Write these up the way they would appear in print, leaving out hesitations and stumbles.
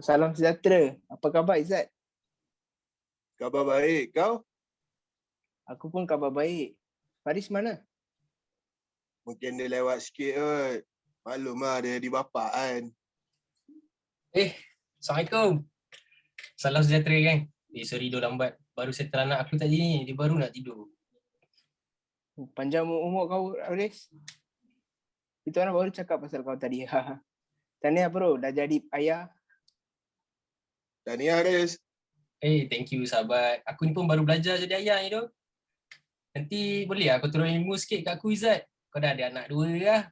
Salam sejahtera. Apa khabar Izzat? Khabar baik, kau? Aku pun khabar baik. Faris mana? Mungkin dia lewat sikit kot. Maklum lah dia di bapak kan. Assalamualaikum. Salam sejahtera kan? Sorry dah lambat. Baru settle anak aku tadi ni. Dia baru nak tidur. Panjang umur kau, Faris. Itu orang baru cakap pasal kau tadi. Tahniah bro, dah jadi ayah. Tahniah Haris. Thank you sahabat. Aku ni pun baru belajar jadi ayah ni tu. Nanti boleh aku turun ilmu sikit kat aku Izzat. Kau dah ada anak 2 lah.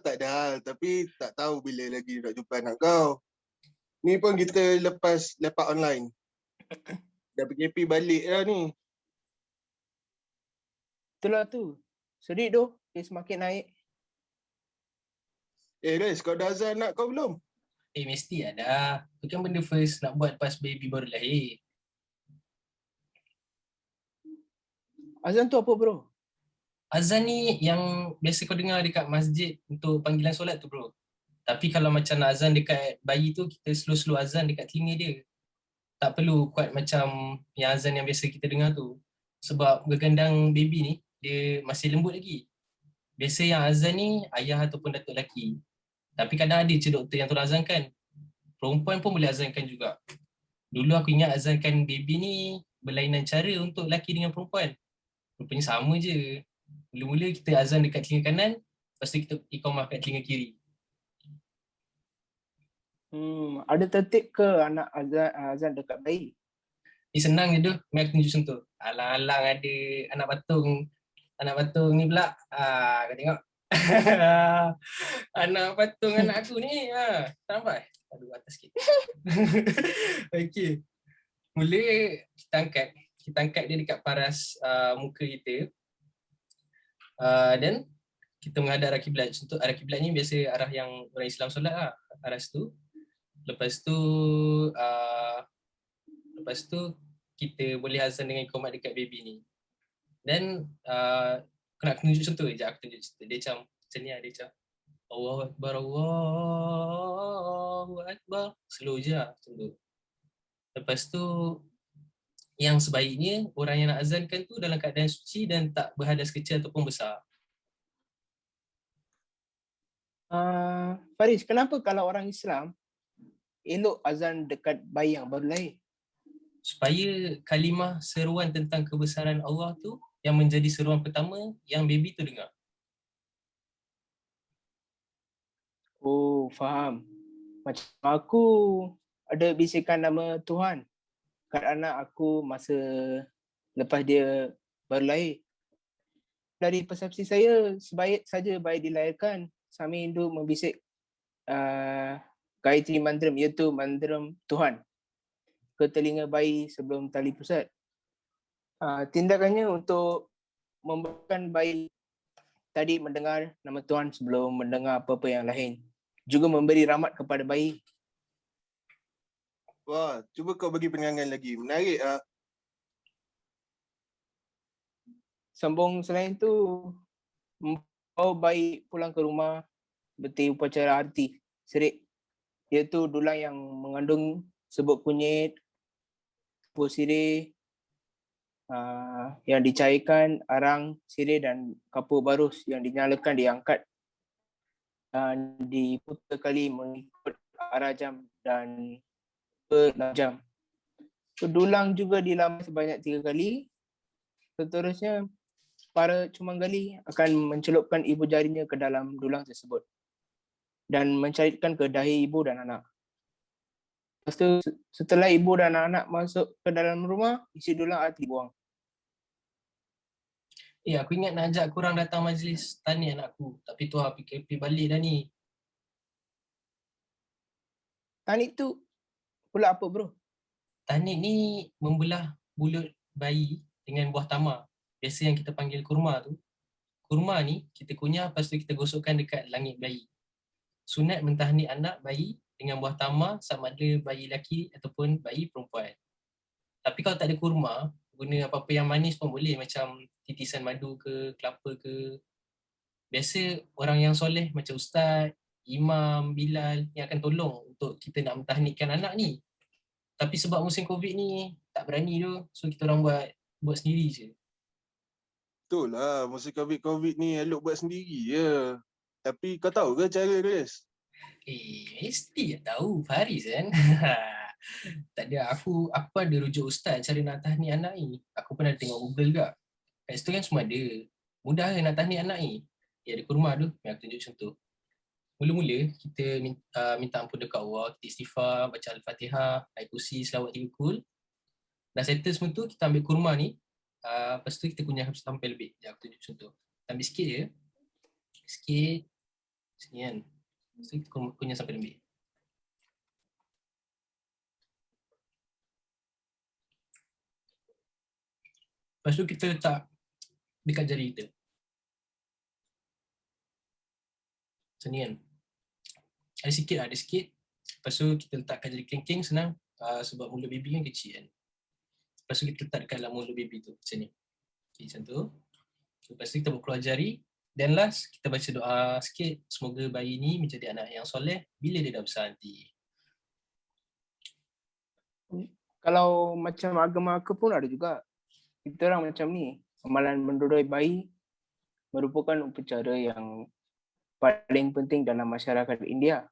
Tak ada hal, tapi tak tahu bila lagi nak jumpa anak kau. Ni pun kita lepas lepak online. Dah PKP balik dah ni. Itulah tu. Sedih tu, dia semakin naik. Haris, kau dah azan anak kau belum? Mesti ada. Itu kan benda first nak buat pas baby baru lahir. Azan tu apa bro? Azan ni yang biasa kau dengar dekat masjid untuk panggilan solat tu bro. Tapi kalau macam nak azan dekat bayi tu, kita slow-slow azan dekat telinga dia. Tak perlu kuat macam yang azan yang biasa kita dengar tu. Sebab gegendang baby ni, dia masih lembut lagi. Biasa yang azan ni ayah ataupun datuk lelaki. Tapi kadang ada je doktor yang turun azankan. Perempuan pun boleh azankan juga. Dulu aku ingat azankan baby ni berlainan cara untuk lelaki dengan perempuan. Rupanya sama je. Mula-mula kita azan dekat telinga kanan, lepas tu kita iqamah kat telinga kiri. Ada tertib ke anak azan dekat bayi? Ni senang je tu, Mari aku tunjuk contoh. Alang-alang ada anak patung ni pula. Kau tengok. Anak patung anak aku ni. Tak nampak? Aduh, atas sikit. Okey. Mula kita angkat dia dekat paras muka kita. Dan kita menghadap arah kiblat. Contoh arah kiblat ni biasa arah yang orang Islam solat lah. Arah situ. Lepas tu kita boleh azan dengan iqamat dekat baby ni. Dan aku nak tunjuk contoh je. Aku tunjuk contoh. Dia macam ni lah. Dia macam Allahu Akbar, Allahu Akbar. Slow je lah macam tu. Lepas tu yang sebaiknya orang yang nak azankan tu dalam keadaan suci dan tak berhadas kecil ataupun besar. Faris, kenapa kalau orang Islam elok azan dekat bayi yang baru lahir? Supaya kalimah seruan tentang kebesaran Allah tu yang menjadi seruan pertama yang baby tu dengar. Oh, faham. Macam aku ada bisikan nama Tuhan kat anak aku masa lepas dia baru lahir. Dari persepsi saya, sebaik saja bayi dilahirkan sambil induk membisik Gayatri Mantram, iaitu mantram Tuhan ke telinga bayi sebelum tali pusat. Tindakannya untuk membuatkan bayi tadi mendengar nama Tuhan sebelum mendengar apa-apa yang lain. Juga memberi rahmat kepada bayi. Wah, cuba kau bagi penerangan lagi. Menarik ah. Sambung selain tu, membawa bayi pulang ke rumah berarti upacara arti serik, iaitu dulang yang mengandung sebut kunyit, kapur sirih, yang dicairkan, arang sirih dan kapur barus yang dinyalakan diangkat dan diputar kali mengikut arah jam dan per jam. Dulang juga dilambai sebanyak 3 kali. Seterusnya, para cumanggali akan mencelupkan ibu jarinya ke dalam dulang tersebut dan mencairkan ke dahi ibu dan anak. Lepas tu, setelah ibu dan anak masuk ke dalam rumah, isi dulang akan dibuang. Aku ingat nak ajak korang datang majlis tahniah anakku. Tapi tu PKP balik dah ni. Tahniah tu pula apa bro? Tahniah ni membelah mulut bayi dengan buah tamar. Biasa yang kita panggil kurma tu. Kurma ni kita kunyah, lepas tu kita gosokkan dekat langit bayi. Sunat mentahniah anak bayi dengan buah tamar sama ada bayi lelaki ataupun bayi perempuan. Tapi kalau tak ada kurma, guna apa-apa yang manis pun boleh, macam titisan madu ke, kelapa ke. Biasa orang yang soleh macam ustaz, imam, Bilal yang akan tolong untuk kita nak mentahnikkan anak ni. Tapi sebab musim Covid ni tak berani tu, so kita orang buat sendiri je. Betul lah, musim COVID ni elok buat sendiri je. Tapi kau tahu ke cara, Chris? Mesti tahu Faris kan. Tak ada, aku ada rujuk ustaz cara nak tahnik anak ni. Aku pernah tengok Google juga. Kat situ kan semua ada. Mudah kan nak tahnik anak ni. Ada kurma tu, yang aku tunjuk contoh. Mula-mula kita minta ampun dekat Allah, kita istighfar, baca Al-Fatihah, ayat kursi, selawat 3 kul. Dah settle semua tu, kita ambil kurma ni. Lepas tu kita kunyah sampai lebih. Sekejap aku tunjuk contoh. Kita ambil sikit je. Sikit. Sini kan. Lepas tu kita kunyah sampai lebih. Lepas tu kita letak dekat jari kita. Macam ni kan. Ada sikit. Lepas tu kita letakkan jari kelingking, senang. Sebab mulut baby kan kecil kan. Lepas tu kita letak dekat dalam mulut baby tu. Macam ni. Okay, macam tu. Lepas tu kita buat keluar jari. Dan last, kita baca doa sikit. Semoga bayi ni menjadi anak yang soleh bila dia dah besar nanti. Kalau macam agama aku pun ada juga. Kita orang macam ni. Amalan mendodoi bayi merupakan upacara yang paling penting dalam masyarakat India.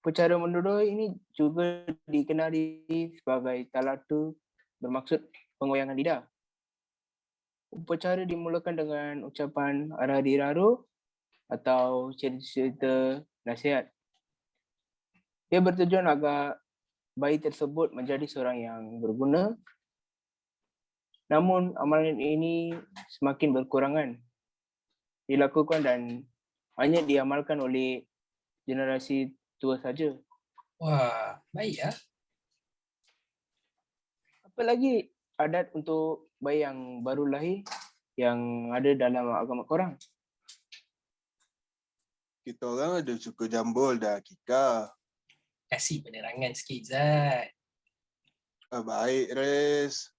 Upacara mendodoi ini juga dikenali sebagai talatu, bermaksud penggoyangan lidah. Upacara dimulakan dengan ucapan Aradi-Raro atau cerita nasihat. Ia bertujuan agar bayi tersebut menjadi seorang yang berguna. Namun amalan ini semakin berkurangan dilakukan dan hanya diamalkan oleh generasi tua saja. Wah, baik ya. Apa lagi adat untuk bayi yang baru lahir yang ada dalam agama korang? Kita orang ada suka jambul dah akikah. Kasih penerangan sikit, Zat. Baik, Res.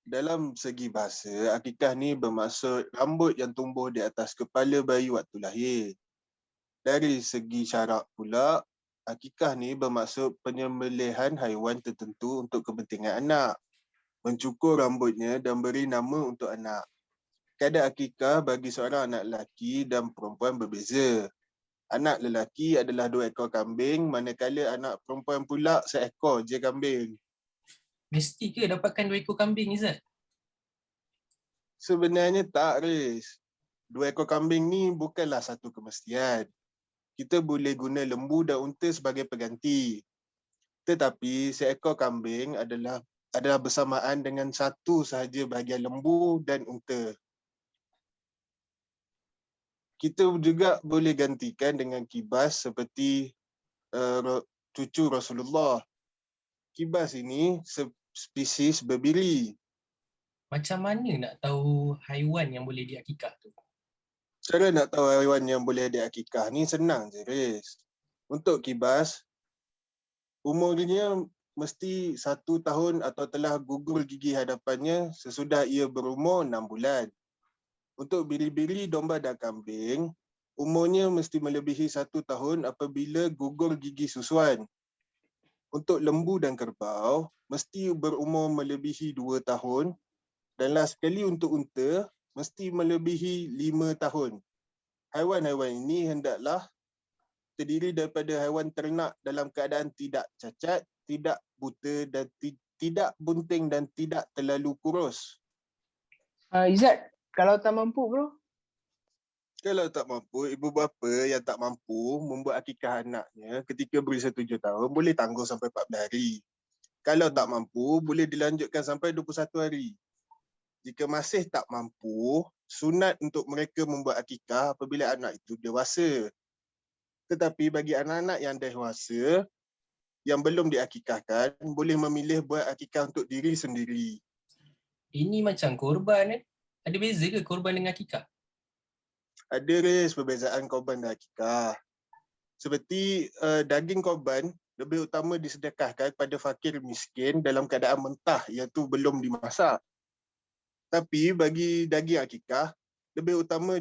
Dalam segi bahasa, akikah ni bermaksud rambut yang tumbuh di atas kepala bayi waktu lahir. Dari segi syarak pula, akikah ni bermaksud penyembelihan haiwan tertentu untuk kepentingan anak, mencukur rambutnya dan beri nama untuk anak. Kadar akikah bagi seorang anak lelaki dan perempuan berbeza. Anak lelaki adalah 2 ekor kambing, manakala anak perempuan pula seekor je kambing. Mesti ke dapatkan 2 ekor kambing ni, Zat? Sebenarnya tak, Riz. 2 ekor kambing ni bukanlah satu kemestian. Kita boleh guna lembu dan unta sebagai pengganti. Tetapi seekor kambing adalah bersamaan dengan satu sahaja bahagian lembu dan unta. Kita juga boleh gantikan dengan kibas seperti cucu Rasulullah. Kibas ini spesies berbili. Macam mana nak tahu haiwan yang boleh diakikah tu? Cara nak tahu haiwan yang boleh diakikah ni senang je, Riz. Untuk kibas, umurnya mesti 1 tahun atau telah gugur gigi hadapannya sesudah ia berumur 6 bulan. Untuk biri-biri, domba dan kambing, umurnya mesti melebihi 1 tahun apabila gugur gigi susuan. Untuk lembu dan kerbau, mesti berumur melebihi 2 tahun. Dan last sekali untuk unta, mesti melebihi 5 tahun. Haiwan-haiwan ini hendaklah terdiri daripada haiwan ternak dalam keadaan tidak cacat, tidak buta dan tidak bunting dan tidak terlalu kurus. Izzat, kalau tak mampu bro? Kalau tak mampu, ibu bapa yang tak mampu membuat akikah anaknya ketika berusia 7 tahun boleh tangguh sampai 14 hari. Kalau tak mampu, boleh dilanjutkan sampai 21 hari. Jika masih tak mampu, sunat untuk mereka membuat akikah apabila anak itu dewasa. Tetapi bagi anak-anak yang dewasa, yang belum diakikahkan, boleh memilih buat akikah untuk diri sendiri. Ini macam korban Ada beza ke korban dengan akikah? Ada Riz perbezaan korban dan akikah. Seperti daging korban lebih utama disedekahkan kepada fakir miskin dalam keadaan mentah, iaitu belum dimasak. Tapi bagi daging akikah, lebih utama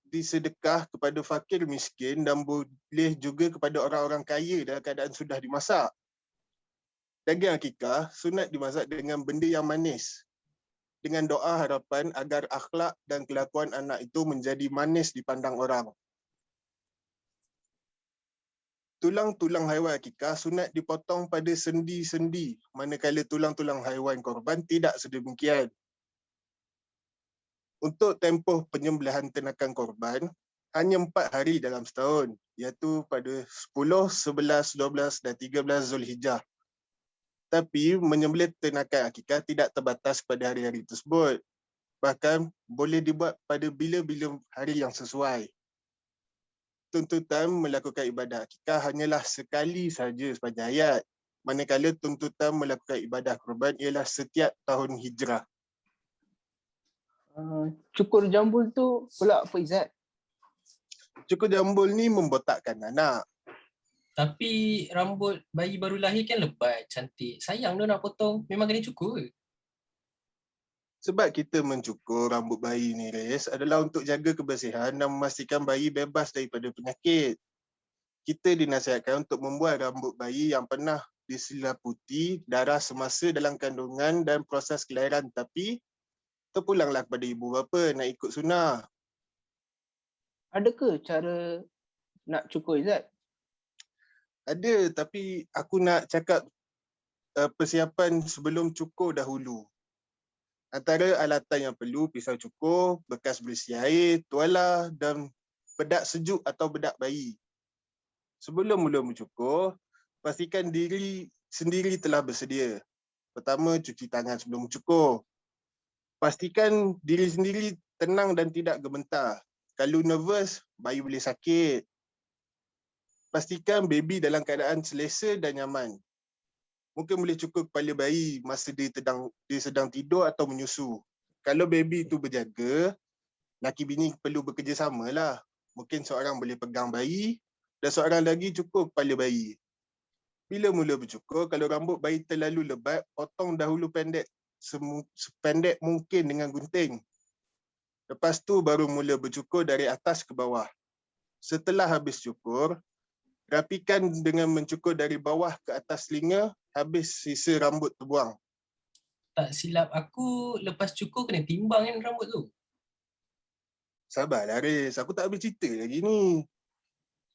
disedekah kepada fakir miskin dan boleh juga kepada orang-orang kaya dalam keadaan sudah dimasak. Daging akikah sunat dimasak dengan benda yang manis, dengan doa harapan agar akhlak dan kelakuan anak itu menjadi manis dipandang orang. Tulang-tulang haiwan akikah sunat dipotong pada sendi-sendi, manakala tulang-tulang haiwan korban tidak sedemikian. Untuk tempoh penyembelihan ternakan korban, hanya 4 hari dalam setahun, iaitu pada 10, 11, 12 dan 13 Zulhijjah. Tapi menyembelih ternakan akikah tidak terbatas pada hari-hari tersebut. Bahkan boleh dibuat pada bila-bila hari yang sesuai. Tuntutan melakukan ibadah akikah hanyalah sekali saja sepanjang hayat, manakala tuntutan melakukan ibadah kurban ialah setiap tahun hijrah. Cukur jambul tu pula apa Izzat? Cukur jambul ni membotakkan anak. Tapi rambut bayi baru lahir kan lebat, cantik. Sayang dia nak potong, memang kena cukur ke? Sebab kita mencukur rambut bayi ni, Res, adalah untuk jaga kebersihan dan memastikan bayi bebas daripada penyakit. Kita dinasihatkan untuk membuat rambut bayi yang pernah diselaputi darah semasa dalam kandungan dan proses kelahiran, tapi terpulanglah kepada ibu bapa nak ikut sunnah. Ada ke cara nak cukur Izzat? Ada, tapi aku nak cakap persiapan sebelum cukur dahulu. Antara alatan yang perlu, pisau cukur, bekas bersih air, tuala dan bedak sejuk atau bedak bayi. Sebelum mula mencukur, pastikan diri sendiri telah bersedia. Pertama, cuci tangan sebelum mencukur. Pastikan diri sendiri tenang dan tidak gemetar. Kalau nervous, bayi boleh sakit. Pastikan baby dalam keadaan selesa dan nyaman. Mungkin boleh cukur kepala bayi masa dia sedang tidur atau menyusu. Kalau baby itu berjaga, laki bini perlu bekerjasama lah. Mungkin seorang boleh pegang bayi dan seorang lagi cukur kepala bayi. Bila mula bercukur, kalau rambut bayi terlalu lebat, potong dahulu sependek mungkin dengan gunting. Lepas tu baru mula bercukur dari atas ke bawah. Setelah habis cukur, rapikan dengan mencukur dari bawah ke atas telinga, habis sisa rambut terbuang. Tak silap aku, lepas cukur kena timbang kan rambut tu. Sabarlah Riz, aku tak habis cerita lagi ni.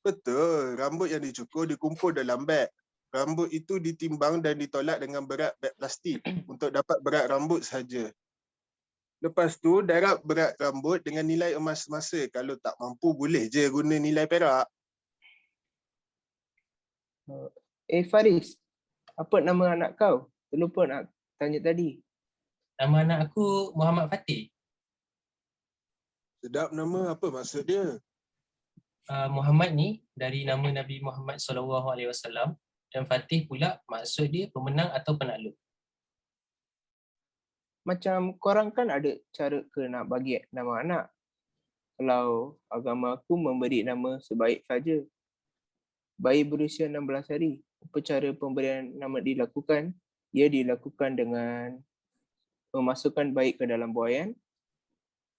Betul, rambut yang dicukur dikumpul dalam beg. Rambut itu ditimbang dan ditolak dengan berat beg plastik untuk dapat berat rambut sahaja. Lepas tu, darab berat rambut dengan nilai emas semasa. Kalau tak mampu, boleh je guna nilai perak. Faris, apa nama anak kau? Terlupa nak tanya tadi. Nama anak aku Muhammad Fatih. Sedap nama, apa maksud dia? Muhammad ni dari nama Nabi Muhammad SAW dan Fatih pula maksud dia pemenang atau penakluk. Macam korang kan ada cara ke nak bagi nama anak. Kalau agama aku memberi nama sebaik saja. Bayi berusia 16 hari, upacara pemberian nama dilakukan. Ia dilakukan dengan memasukkan bayi ke dalam buaian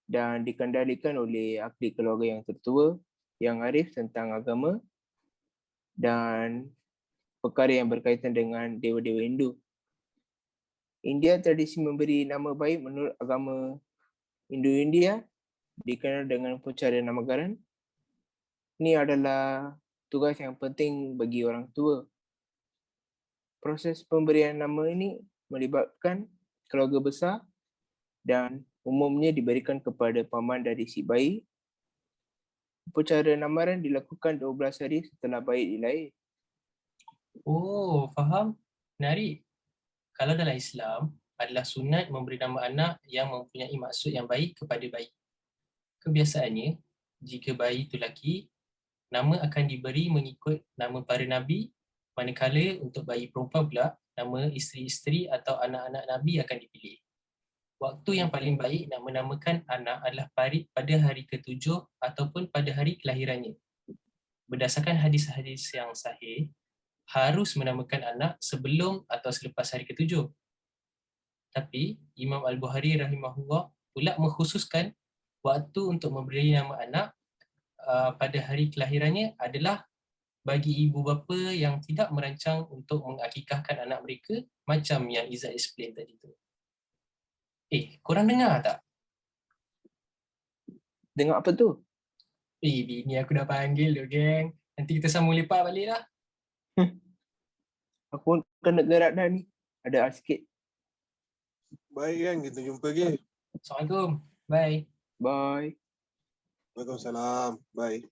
dan dikendalikan oleh ahli keluarga yang tertua, yang arif tentang agama dan perkara yang berkaitan dengan dewa-dewa Hindu. India tradisi memberi nama bayi menurut agama Hindu-India dikenal dengan upacara namagaran. Ini adalah tugas yang penting bagi orang tua. Proses pemberian nama ini melibatkan keluarga besar dan umumnya diberikan kepada paman dari si bayi. Upacara namaran dilakukan 12 hari setelah bayi dilahir. Oh, faham? Menarik. Kalau dalam Islam, adalah sunat memberi nama anak yang mempunyai maksud yang baik kepada bayi. Kebiasaannya, jika bayi itu lelaki, nama akan diberi mengikut nama para nabi, manakala untuk bayi perempuan pula, nama isteri-isteri atau anak-anak nabi akan dipilih. Waktu yang paling baik nak menamakan anak adalah pada hari ke-7 ataupun pada hari kelahirannya. Berdasarkan hadis-hadis yang sahih, harus menamakan anak sebelum atau selepas hari ke-7. Tapi Imam Al-Bukhari rahimahullah pula mengkhususkan waktu untuk memberi nama anak pada hari kelahirannya adalah bagi ibu bapa yang tidak merancang untuk mengakikahkan anak mereka macam yang Izzat explain tadi tu. Korang dengar tak? Dengar apa tu? Bini aku dah panggil tu, geng. Nanti kita sambung lepak balik lah. Aku pun kena gerak dah ni. Ada sikit. Baik kan, kita jumpa lagi. Assalamualaikum. Bye. Bye. Waalaikumsalam. Bye.